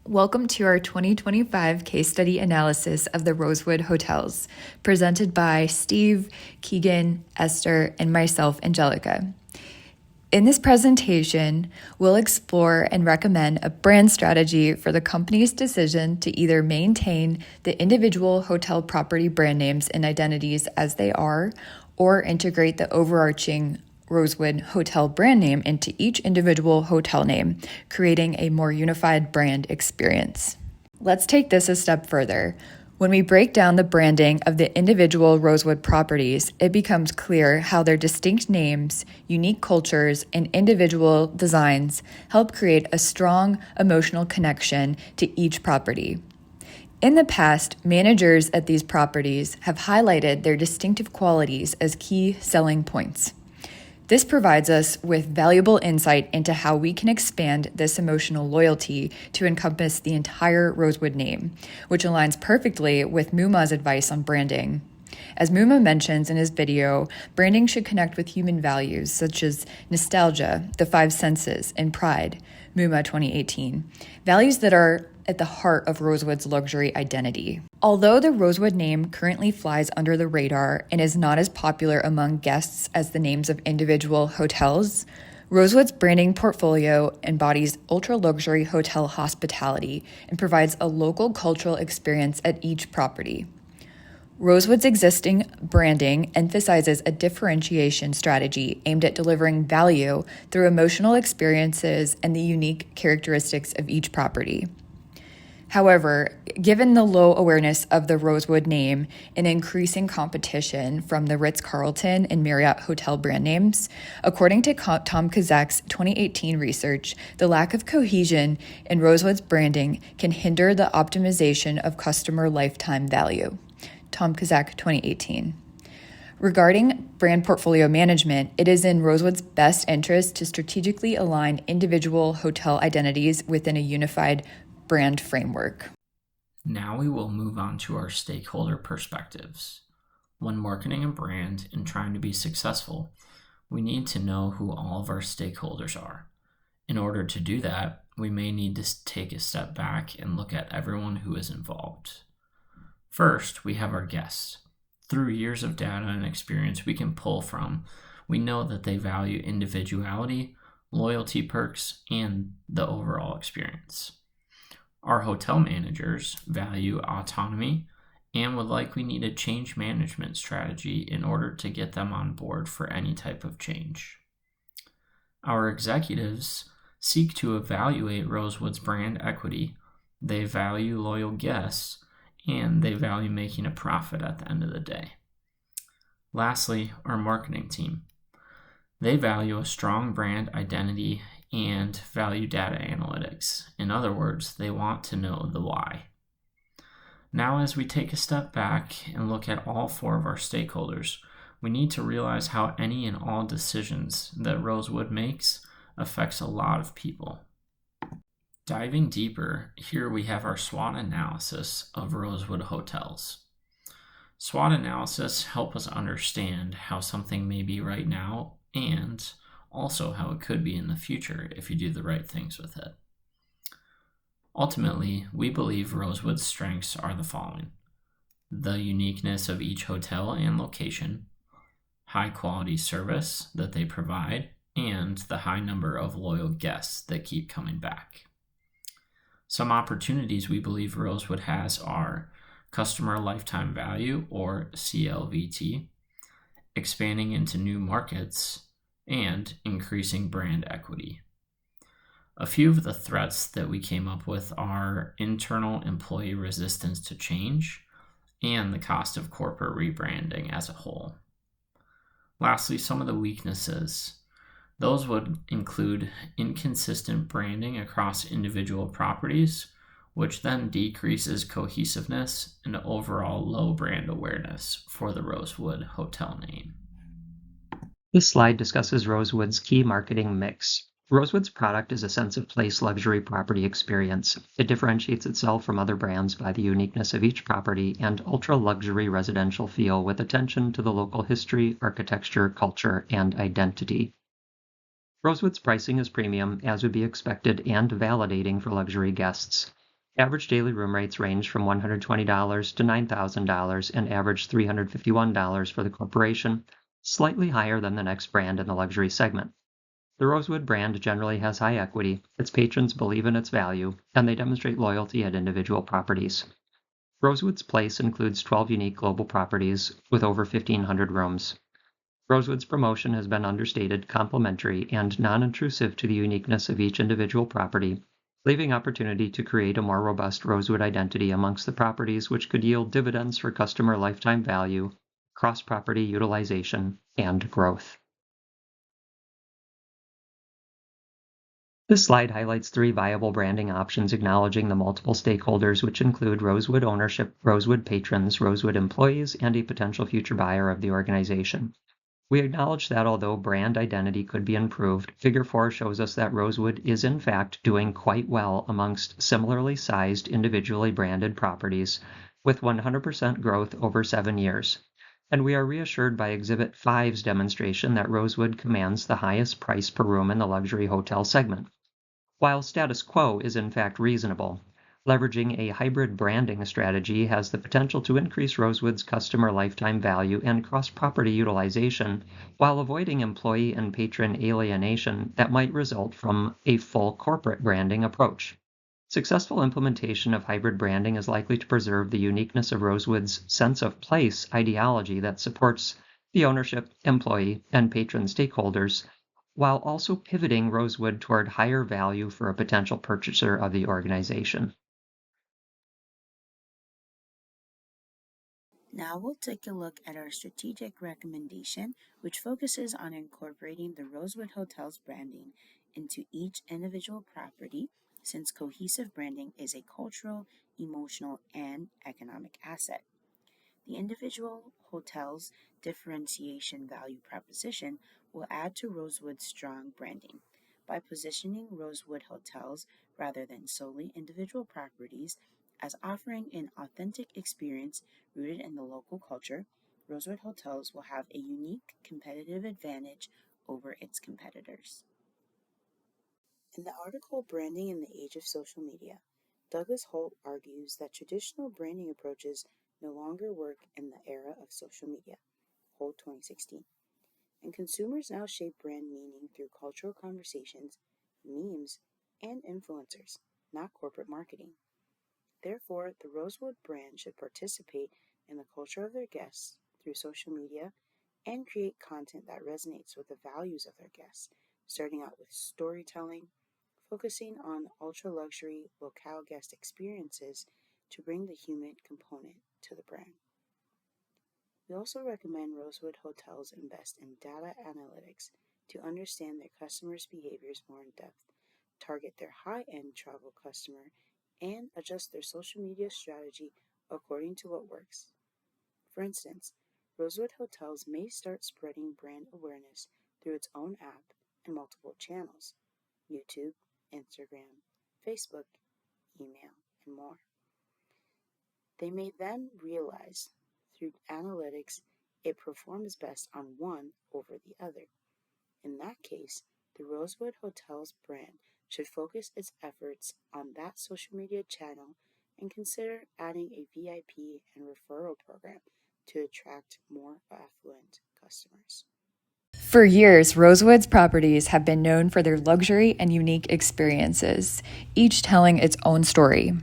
Welcome to our 2025 case study analysis of the Rosewood hotels, presented by Steve, Keagan, Esther, and myself, Angelika. In this presentation, we'll explore and recommend a brand strategy for the company's decision to either maintain the individual hotel property brand names and identities as they are, or integrate the overarching Rosewood hotel brand name into each individual hotel name, creating a more unified brand experience. Let's take this a step further. When we break down the branding of the individual Rosewood properties, it becomes clear how their distinct names, unique cultures, and individual designs help create a strong emotional connection to each property. In the past, managers at these properties have highlighted their distinctive qualities as key selling points. This provides us with valuable insight into how we can expand this emotional loyalty to encompass the entire Rosewood name, which aligns perfectly with Muma's advice on branding. As Muma mentions in his video, branding should connect with human values such as nostalgia, the five senses, and pride, Muma 2018, values that are at the heart of Rosewood's luxury identity. Although the Rosewood name currently flies under the radar and is not as popular among guests as the names of individual hotels, Rosewood's branding portfolio embodies ultra-luxury hotel hospitality and provides a local cultural experience at each property. Rosewood's existing branding emphasizes a differentiation strategy aimed at delivering value through emotional experiences and the unique characteristics of each property. However, given the low awareness of the Rosewood name and increasing competition from the Ritz-Carlton and Marriott hotel brand names, according to Tom Kazak's 2018 research, the lack of cohesion in Rosewood's branding can hinder the optimization of customer lifetime value. Tom Kazak, 2018. Regarding brand portfolio management, it is in Rosewood's best interest to strategically align individual hotel identities within a unified brand framework. Now we will move on to our stakeholder perspectives. When marketing a brand and trying to be successful, we need to know who all of our stakeholders are. In order to do that, we may need to take a step back and look at everyone who is involved. First, we have our guests. Through years of data and experience we can pull from, we know that they value individuality, loyalty perks, and the overall experience. Our hotel managers value autonomy and would likely need a change management strategy in order to get them on board for any type of change. Our executives seek to evaluate Rosewood's brand equity. They value loyal guests, and they value making a profit at the end of the day. Lastly, our marketing team. They value a strong brand identity and value data analytics. In other words, they want to know the why. Now, as we take a step back and look at all four of our stakeholders, we need to realize how any and all decisions that Rosewood makes affects a lot of people. Diving deeper, here we have our SWOT analysis of Rosewood hotels. SWOT analysis help us understand how something may be right now and also how it could be in the future if you do the right things with it. Ultimately, we believe Rosewood's strengths are the following: the uniqueness of each hotel and location, high quality service that they provide, and the high number of loyal guests that keep coming back. Some opportunities we believe Rosewood has are customer lifetime value, or CLVT, expanding into new markets, and increasing brand equity. A few of the threats that we came up with are internal employee resistance to change and the cost of corporate rebranding as a whole. Lastly, some of the weaknesses. Those would include inconsistent branding across individual properties, which then decreases cohesiveness and overall low brand awareness for the Rosewood hotel name. This slide discusses Rosewood's key marketing mix. Rosewood's product is a sense of place luxury property experience. It differentiates itself from other brands by the uniqueness of each property and ultra-luxury residential feel with attention to the local history, architecture, culture, and identity. Rosewood's pricing is premium, as would be expected and validating for luxury guests. Average daily room rates range from $120 to $9,000 and average $351 for the corporation, slightly higher than the next brand in the luxury segment. The Rosewood brand generally has high equity, its patrons believe in its value, and they demonstrate loyalty at individual properties. Rosewood's place includes 12 unique global properties with over 1,500 rooms. Rosewood's promotion has been understated, complementary, and non-intrusive to the uniqueness of each individual property, leaving opportunity to create a more robust Rosewood identity amongst the properties, which could yield dividends for customer lifetime value, cross-property utilization, and growth. This slide highlights 3 viable branding options acknowledging the multiple stakeholders, which include Rosewood ownership, Rosewood patrons, Rosewood employees, and a potential future buyer of the organization. We acknowledge that although brand identity could be improved, Figure 4 shows us that Rosewood is in fact doing quite well amongst similarly sized individually branded properties, with 100% growth over 7 years. And we are reassured by Exhibit 5's demonstration that Rosewood commands the highest price per room in the luxury hotel segment. While status quo is in fact reasonable, leveraging a hybrid branding strategy has the potential to increase Rosewood's customer lifetime value and cross-property utilization while avoiding employee and patron alienation that might result from a full corporate branding approach. Successful implementation of hybrid branding is likely to preserve the uniqueness of Rosewood's sense of place ideology that supports the ownership, employee, and patron stakeholders, while also pivoting Rosewood toward higher value for a potential purchaser of the organization. Now we'll take a look at our strategic recommendation, which focuses on incorporating the Rosewood Hotel's branding into each individual property, since cohesive branding is a cultural, emotional, and economic asset. The individual hotel's differentiation value proposition will add to Rosewood's strong branding. By positioning Rosewood hotels rather than solely individual properties as offering an authentic experience rooted in the local culture, Rosewood hotels will have a unique competitive advantage over its competitors. In the article Branding in the Age of Social Media, Douglas Holt argues that traditional branding approaches no longer work in the era of social media. Holt 2016. And consumers now shape brand meaning through cultural conversations, memes, and influencers, not corporate marketing. Therefore, the Rosewood brand should participate in the culture of their guests through social media and create content that resonates with the values of their guests, starting out with storytelling, focusing on ultra-luxury locale guest experiences to bring the human component to the brand. We also recommend Rosewood hotels invest in data analytics to understand their customers' behaviors more in depth, target their high-end travel customer, and adjust their social media strategy according to what works. For instance, Rosewood hotels may start spreading brand awareness through its own app and multiple channels: YouTube, Instagram, Facebook, email, and more. They may then realize through analytics it performs best on one over the other. In that case, the Rosewood Hotels brand should focus its efforts on that social media channel and consider adding a VIP and referral program to attract more affluent customers. For years, Rosewood's properties have been known for their luxury and unique experiences, each telling its own story.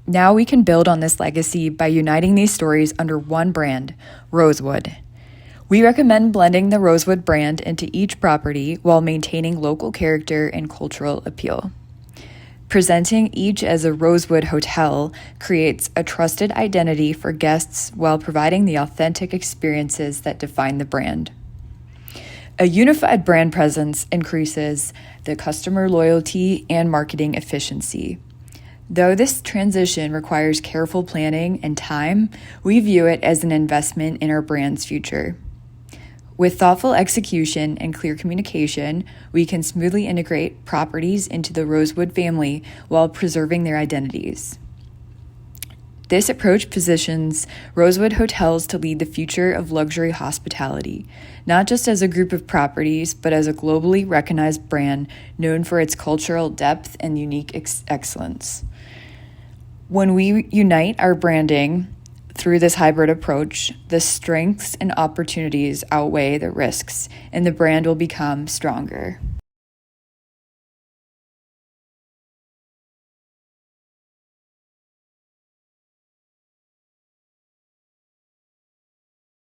Now we can build on this legacy by uniting these stories under one brand, Rosewood. We recommend blending the Rosewood brand into each property while maintaining local character and cultural appeal. Presenting each as a Rosewood hotel creates a trusted identity for guests while providing the authentic experiences that define the brand. A unified brand presence increases the customer loyalty and marketing efficiency. Though this transition requires careful planning and time, we view it as an investment in our brand's future. With thoughtful execution and clear communication, we can smoothly integrate properties into the Rosewood family while preserving their identities. This approach positions Rosewood Hotels to lead the future of luxury hospitality, not just as a group of properties, but as a globally recognized brand known for its cultural depth and unique excellence. When we unite our branding through this hybrid approach, the strengths and opportunities outweigh the risks, and the brand will become stronger.